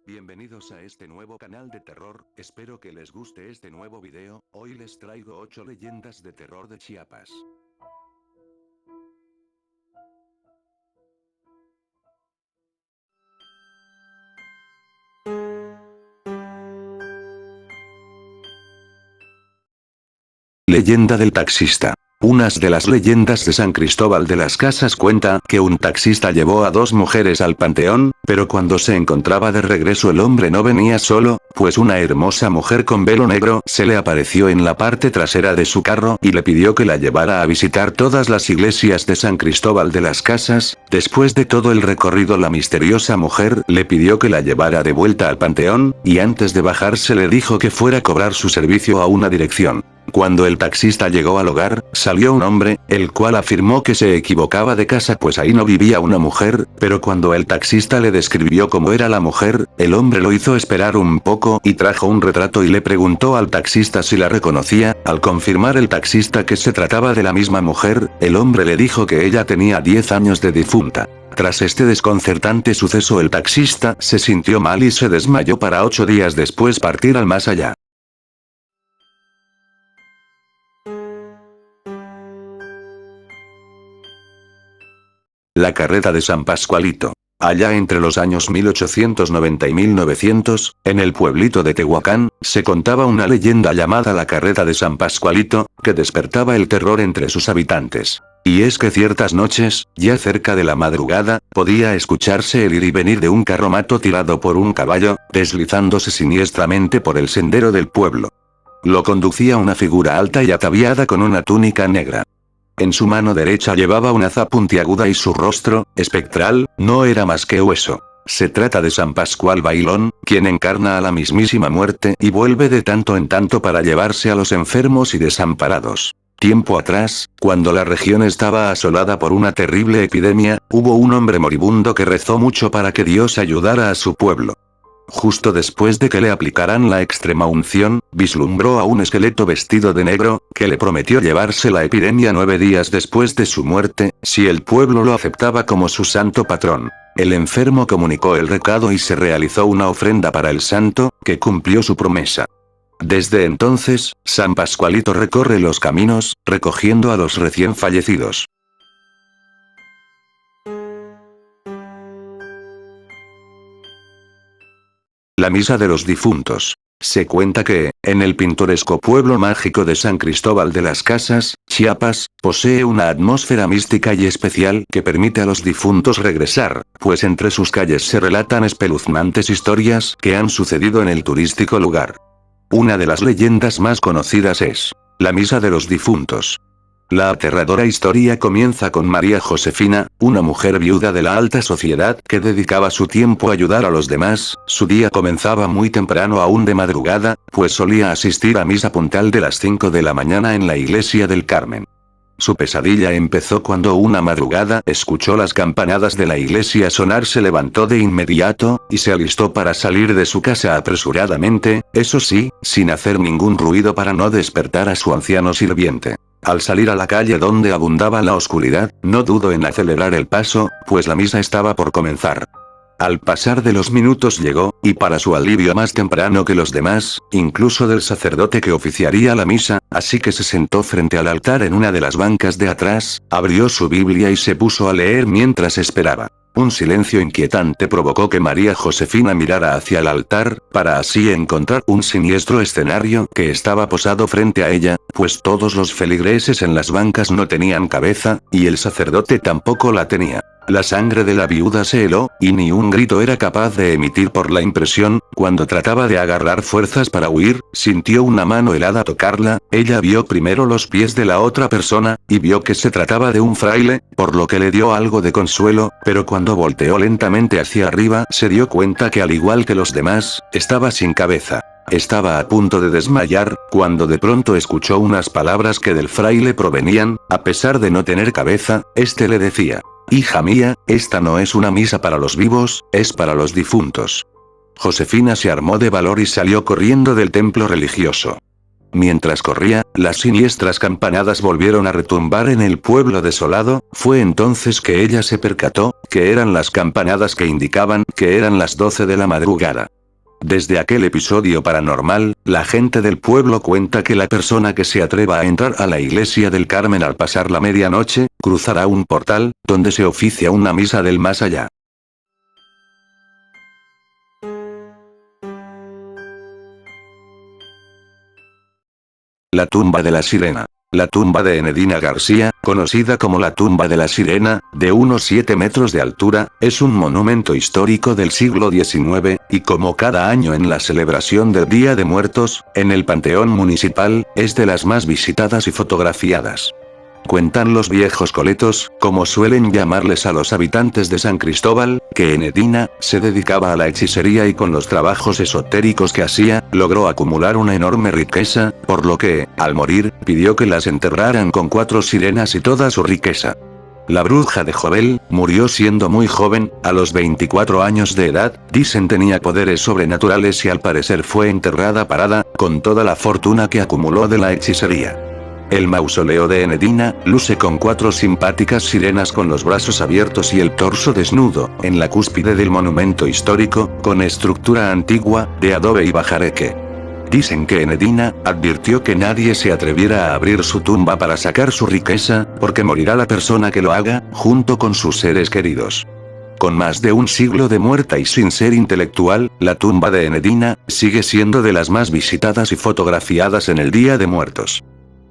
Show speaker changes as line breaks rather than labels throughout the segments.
Bienvenidos a este nuevo canal de terror, espero que les guste este nuevo video. Hoy les traigo 8 leyendas de terror de Chiapas. Leyenda del taxista. Unas de las leyendas de San Cristóbal de las Casas cuenta que un taxista llevó a 2 mujeres al panteón, pero cuando se encontraba de regreso el hombre no venía solo, pues una hermosa mujer con velo negro se le apareció en la parte trasera de su carro y le pidió que la llevara a visitar todas las iglesias de San Cristóbal de las Casas. Después de todo el recorrido, la misteriosa mujer le pidió que la llevara de vuelta al panteón, y antes de bajarse le dijo que fuera a cobrar su servicio a una dirección. Cuando el taxista llegó al hogar, salió un hombre, el cual afirmó que se equivocaba de casa pues ahí no vivía una mujer, pero cuando el taxista le describió cómo era la mujer, el hombre lo hizo esperar un poco y trajo un retrato y le preguntó al taxista si la reconocía. Al confirmar el taxista que se trataba de la misma mujer, el hombre le dijo que ella tenía 10 años de difunta. Tras este desconcertante suceso el taxista se sintió mal y se desmayó para 8 días después partir al más allá. La carreta de San Pascualito. Allá entre los años 1890 y 1900, en el pueblito de Tehuacán, se contaba una leyenda llamada la carreta de San Pascualito, que despertaba el terror entre sus habitantes. Y es que ciertas noches, ya cerca de la madrugada, podía escucharse el ir y venir de un carromato tirado por un caballo, deslizándose siniestramente por el sendero del pueblo. Lo conducía una figura alta y ataviada con una túnica negra. En su mano derecha llevaba una haza puntiaguda y su rostro, espectral, no era más que hueso. Se trata de San Pascual Bailón, quien encarna a la mismísima muerte y vuelve de tanto en tanto para llevarse a los enfermos y desamparados. Tiempo atrás, cuando la región estaba asolada por una terrible epidemia, hubo un hombre moribundo que rezó mucho para que Dios ayudara a su pueblo. Justo después de que le aplicaran la extrema unción, vislumbró a un esqueleto vestido de negro, que le prometió llevarse la epidemia 9 días después de su muerte, si el pueblo lo aceptaba como su santo patrón. El enfermo comunicó el recado y se realizó una ofrenda para el santo, que cumplió su promesa. Desde entonces, San Pascualito recorre los caminos, recogiendo a los recién fallecidos. La misa de los difuntos. Se cuenta que, en el pintoresco pueblo mágico de San Cristóbal de las Casas, Chiapas, posee una atmósfera mística y especial que permite a los difuntos regresar, pues entre sus calles se relatan espeluznantes historias que han sucedido en el turístico lugar. Una de las leyendas más conocidas es la misa de los difuntos. La aterradora historia comienza con María Josefina, una mujer viuda de la alta sociedad que dedicaba su tiempo a ayudar a los demás. Su día comenzaba muy temprano, aún de madrugada, pues solía asistir a misa puntual de las 5 de la mañana en la iglesia del Carmen. Su pesadilla empezó cuando una madrugada escuchó las campanadas de la iglesia sonar, se levantó de inmediato, y se alistó para salir de su casa apresuradamente, eso sí, sin hacer ningún ruido para no despertar a su anciano sirviente. Al salir a la calle donde abundaba la oscuridad, no dudó en acelerar el paso, pues la misa estaba por comenzar. Al pasar de los minutos llegó, y para su alivio más temprano que los demás, incluso del sacerdote que oficiaría la misa, así que se sentó frente al altar en una de las bancas de atrás, abrió su Biblia y se puso a leer mientras esperaba. Un silencio inquietante provocó que María Josefina mirara hacia el altar, para así encontrar un siniestro escenario que estaba posado frente a ella, pues todos los feligreses en las bancas no tenían cabeza, y el sacerdote tampoco la tenía. La sangre de la viuda se heló, y ni un grito era capaz de emitir por la impresión. Cuando trataba de agarrar fuerzas para huir, sintió una mano helada tocarla. Ella vio primero los pies de la otra persona, y vio que se trataba de un fraile, por lo que le dio algo de consuelo, pero cuando volteó lentamente hacia arriba, se dio cuenta que al igual que los demás, estaba sin cabeza. Estaba a punto de desmayar, cuando de pronto escuchó unas palabras que del fraile provenían. A pesar de no tener cabeza, este le decía: «Hija mía, esta no es una misa para los vivos, es para los difuntos». Josefina se armó de valor y salió corriendo del templo religioso. Mientras corría, las siniestras campanadas volvieron a retumbar en el pueblo desolado. Fue entonces que ella se percató, que eran las campanadas que indicaban que eran las 12 de la madrugada. Desde aquel episodio paranormal, la gente del pueblo cuenta que la persona que se atreva a entrar a la iglesia del Carmen al pasar la medianoche, cruzará un portal, donde se oficia una misa del más allá. La tumba de la sirena. La tumba de Enedina García, conocida como la tumba de la sirena, de unos 7 metros de altura, es un monumento histórico del siglo XIX, y como cada año en la celebración del Día de Muertos, en el Panteón Municipal, es de las más visitadas y fotografiadas. Cuentan los viejos coletos, como suelen llamarles a los habitantes de San Cristóbal, que Enedina se dedicaba a la hechicería y con los trabajos esotéricos que hacía, logró acumular una enorme riqueza, por lo que, al morir, pidió que las enterraran con 4 sirenas y toda su riqueza. La bruja de Jovel, murió siendo muy joven, a los 24 años de edad, dicen tenía poderes sobrenaturales y al parecer fue enterrada parada, con toda la fortuna que acumuló de la hechicería. El mausoleo de Enedina, luce con 4 simpáticas sirenas con los brazos abiertos y el torso desnudo, en la cúspide del monumento histórico, con estructura antigua, de adobe y bajareque. Dicen que Enedina, advirtió que nadie se atreviera a abrir su tumba para sacar su riqueza, porque morirá la persona que lo haga, junto con sus seres queridos. Con más de un siglo de muerta y sin ser intelectual, la tumba de Enedina, sigue siendo de las más visitadas y fotografiadas en el Día de Muertos.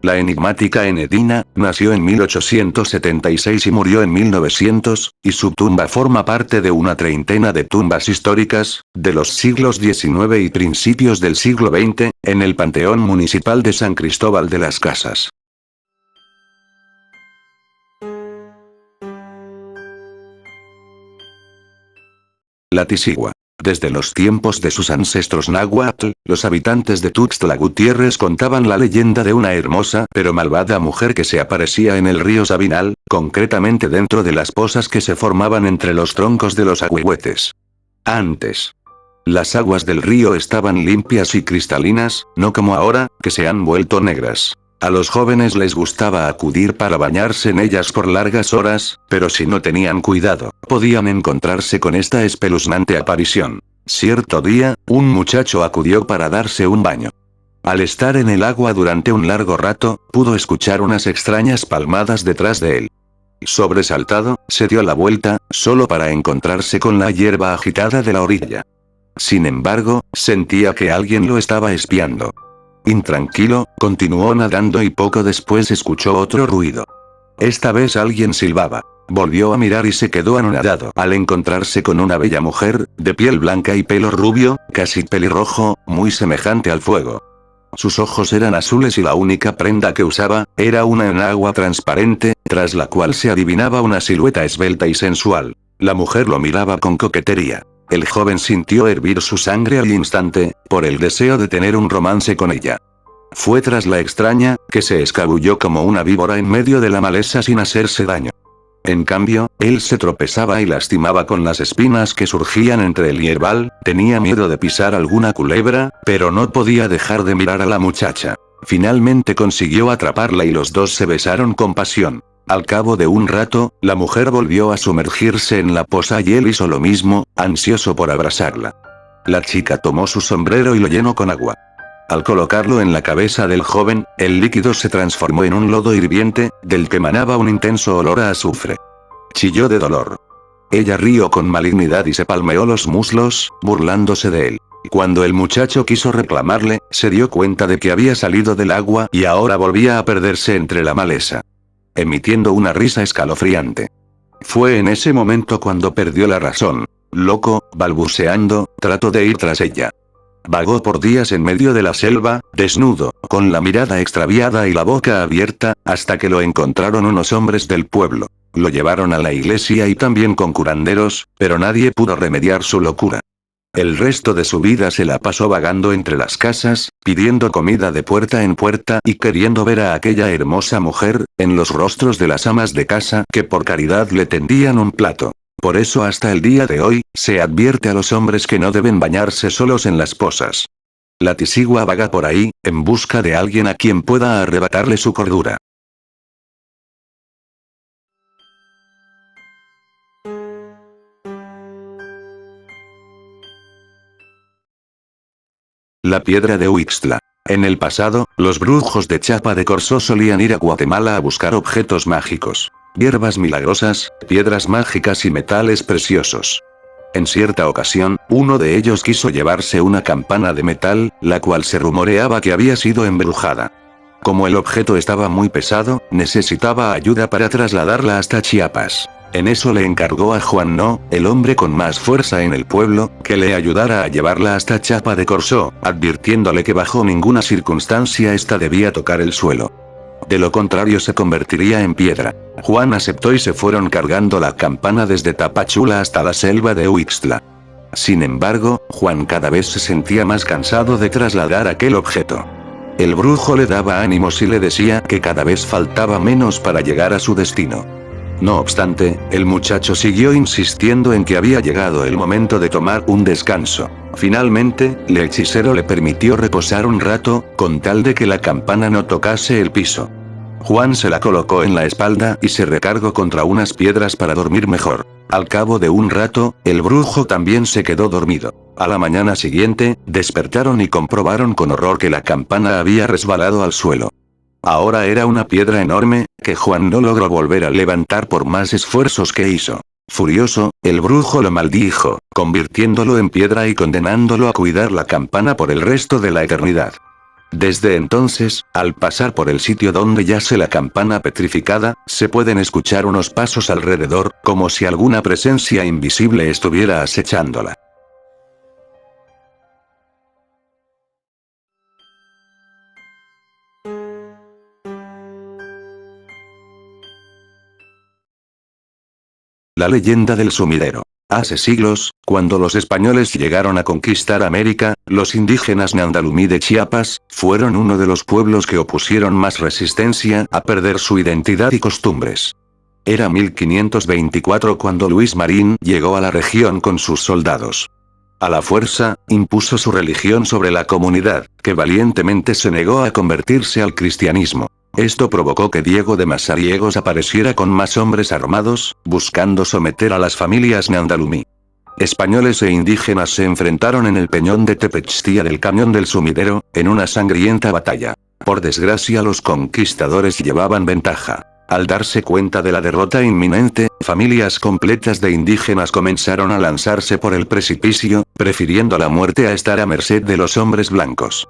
La enigmática Enedina, nació en 1876 y murió en 1900, y su tumba forma parte de una treintena de tumbas históricas, de los siglos XIX y principios del siglo XX, en el Panteón Municipal de San Cristóbal de las Casas. La Tisigua. Desde los tiempos de sus ancestros náhuatl, los habitantes de Tuxtla Gutiérrez contaban la leyenda de una hermosa pero malvada mujer que se aparecía en el río Sabinal, concretamente dentro de las pozas que se formaban entre los troncos de los ahuehuetes. Antes, las aguas del río estaban limpias y cristalinas, no como ahora, que se han vuelto negras. A los jóvenes les gustaba acudir para bañarse en ellas por largas horas, pero si no tenían cuidado, podían encontrarse con esta espeluznante aparición. Cierto día, un muchacho acudió para darse un baño. Al estar en el agua durante un largo rato, pudo escuchar unas extrañas palmadas detrás de él. Sobresaltado, se dio la vuelta, solo para encontrarse con la hierba agitada de la orilla. Sin embargo, sentía que alguien lo estaba espiando. Intranquilo, continuó nadando y poco después escuchó otro ruido. Esta vez alguien silbaba. Volvió a mirar y se quedó anonadado al encontrarse con una bella mujer, de piel blanca y pelo rubio, casi pelirrojo, muy semejante al fuego. Sus ojos eran azules y la única prenda que usaba, era una enagua transparente, tras la cual se adivinaba una silueta esbelta y sensual. La mujer lo miraba con coquetería. El joven sintió hervir su sangre al instante, por el deseo de tener un romance con ella. Fue tras la extraña, que se escabulló como una víbora en medio de la maleza sin hacerse daño. En cambio, él se tropezaba y lastimaba con las espinas que surgían entre el hierbal, tenía miedo de pisar alguna culebra, pero no podía dejar de mirar a la muchacha. Finalmente consiguió atraparla y los dos se besaron con pasión. Al cabo de un rato, la mujer volvió a sumergirse en la poza y él hizo lo mismo, ansioso por abrazarla. La chica tomó su sombrero y lo llenó con agua. Al colocarlo en la cabeza del joven, el líquido se transformó en un lodo hirviente, del que emanaba un intenso olor a azufre. Chilló de dolor. Ella rió con malignidad y se palmeó los muslos, burlándose de él. Cuando el muchacho quiso reclamarle, se dio cuenta de que había salido del agua y ahora volvía a perderse entre la maleza, emitiendo una risa escalofriante. Fue en ese momento cuando perdió la razón. Loco, balbuceando, trató de ir tras ella. Vagó por días en medio de la selva, desnudo, con la mirada extraviada y la boca abierta, hasta que lo encontraron unos hombres del pueblo. Lo llevaron a la iglesia y también con curanderos, pero nadie pudo remediar su locura. El resto de su vida se la pasó vagando entre las casas, pidiendo comida de puerta en puerta y queriendo ver a aquella hermosa mujer, en los rostros de las amas de casa que por caridad le tendían un plato. Por eso hasta el día de hoy, se advierte a los hombres que no deben bañarse solos en las pozas. La Tisigua vaga por ahí, en busca de alguien a quien pueda arrebatarle su cordura. La piedra de Huixtla. En el pasado, los brujos de Chiapa de Corzo solían ir a Guatemala a buscar objetos mágicos, hierbas milagrosas, piedras mágicas y metales preciosos. En cierta ocasión, uno de ellos quiso llevarse una campana de metal, la cual se rumoreaba que había sido embrujada. Como el objeto estaba muy pesado, necesitaba ayuda para trasladarla hasta Chiapas. En eso le encargó a Juan No, el hombre con más fuerza en el pueblo, que le ayudara a llevarla hasta Chiapa de Corzo, advirtiéndole que bajo ninguna circunstancia ésta debía tocar el suelo. De lo contrario se convertiría en piedra. Juan aceptó y se fueron cargando la campana desde Tapachula hasta la selva de Huixtla. Sin embargo, Juan cada vez se sentía más cansado de trasladar aquel objeto. El brujo le daba ánimos y le decía que cada vez faltaba menos para llegar a su destino. No obstante, el muchacho siguió insistiendo en que había llegado el momento de tomar un descanso. Finalmente, el hechicero le permitió reposar un rato, con tal de que la campana no tocase el piso. Juan se la colocó en la espalda y se recargó contra unas piedras para dormir mejor. Al cabo de un rato, el brujo también se quedó dormido. A la mañana siguiente, despertaron y comprobaron con horror que la campana había resbalado al suelo. Ahora era una piedra enorme, que Juan no logró volver a levantar por más esfuerzos que hizo. Furioso, el brujo lo maldijo, convirtiéndolo en piedra y condenándolo a cuidar la campana por el resto de la eternidad. Desde entonces, al pasar por el sitio donde yace la campana petrificada, se pueden escuchar unos pasos alrededor, como si alguna presencia invisible estuviera acechándola. La leyenda del sumidero. Hace siglos, cuando los españoles llegaron a conquistar América, los indígenas Ñandalumí de Chiapas, fueron uno de los pueblos que opusieron más resistencia a perder su identidad y costumbres. Era 1524 cuando Luis Marín llegó a la región con sus soldados. A la fuerza, impuso su religión sobre la comunidad, que valientemente se negó a convertirse al cristianismo. Esto provocó que Diego de Mazariegos apareciera con más hombres armados, buscando someter a las familias Ñandalumí. Españoles e indígenas se enfrentaron en el peñón de Tepextía del Cañón del Sumidero, en una sangrienta batalla. Por desgracia los conquistadores llevaban ventaja. Al darse cuenta de la derrota inminente, familias completas de indígenas comenzaron a lanzarse por el precipicio, prefiriendo la muerte a estar a merced de los hombres blancos.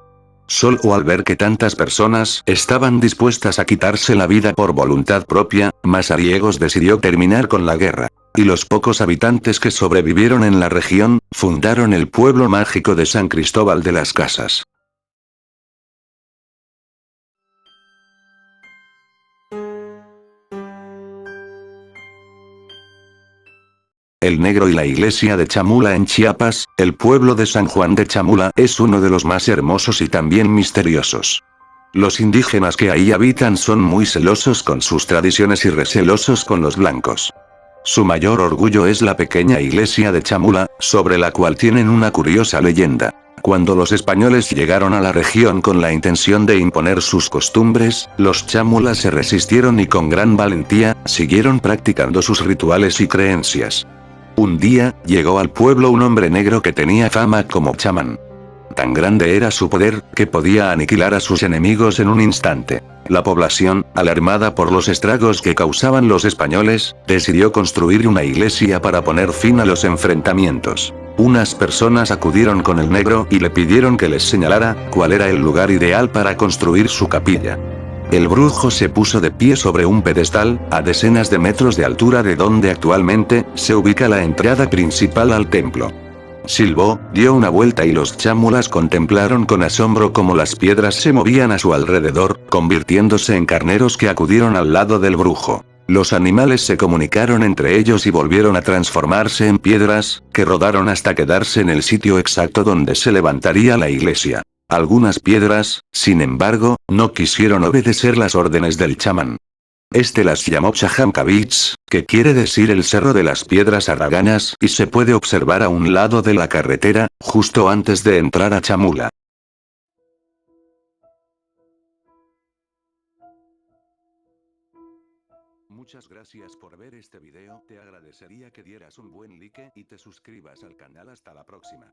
Solo al ver que tantas personas estaban dispuestas a quitarse la vida por voluntad propia, Mazariegos decidió terminar con la guerra. Y los pocos habitantes que sobrevivieron en la región, fundaron el pueblo mágico de San Cristóbal de las Casas. El Negro y la iglesia de Chamula en Chiapas, el pueblo de San Juan de Chamula es uno de los más hermosos y también misteriosos. Los indígenas que ahí habitan son muy celosos con sus tradiciones y recelosos con los blancos. Su mayor orgullo es la pequeña iglesia de Chamula, sobre la cual tienen una curiosa leyenda. Cuando los españoles llegaron a la región con la intención de imponer sus costumbres, los chamulas se resistieron y con gran valentía, siguieron practicando sus rituales y creencias. Un día, llegó al pueblo un hombre negro que tenía fama como chamán. Tan grande era su poder, que podía aniquilar a sus enemigos en un instante. La población, alarmada por los estragos que causaban los españoles, decidió construir una iglesia para poner fin a los enfrentamientos. Unas personas acudieron con el negro y le pidieron que les señalara cuál era el lugar ideal para construir su capilla. El brujo se puso de pie sobre un pedestal, a decenas de metros de altura de donde actualmente se ubica la entrada principal al templo. Silbó, dio una vuelta y los chámulas contemplaron con asombro cómo las piedras se movían a su alrededor, convirtiéndose en carneros que acudieron al lado del brujo. Los animales se comunicaron entre ellos y volvieron a transformarse en piedras, que rodaron hasta quedarse en el sitio exacto donde se levantaría la iglesia. Algunas piedras, sin embargo, no quisieron obedecer las órdenes del chamán. Este las llamó Chajancavich, que quiere decir el cerro de las piedras haraganas, y se puede observar a un lado de la carretera, justo antes de entrar a Chamula. este video te agradecería que dieras un buen like y te suscribas al canal. Hasta la próxima.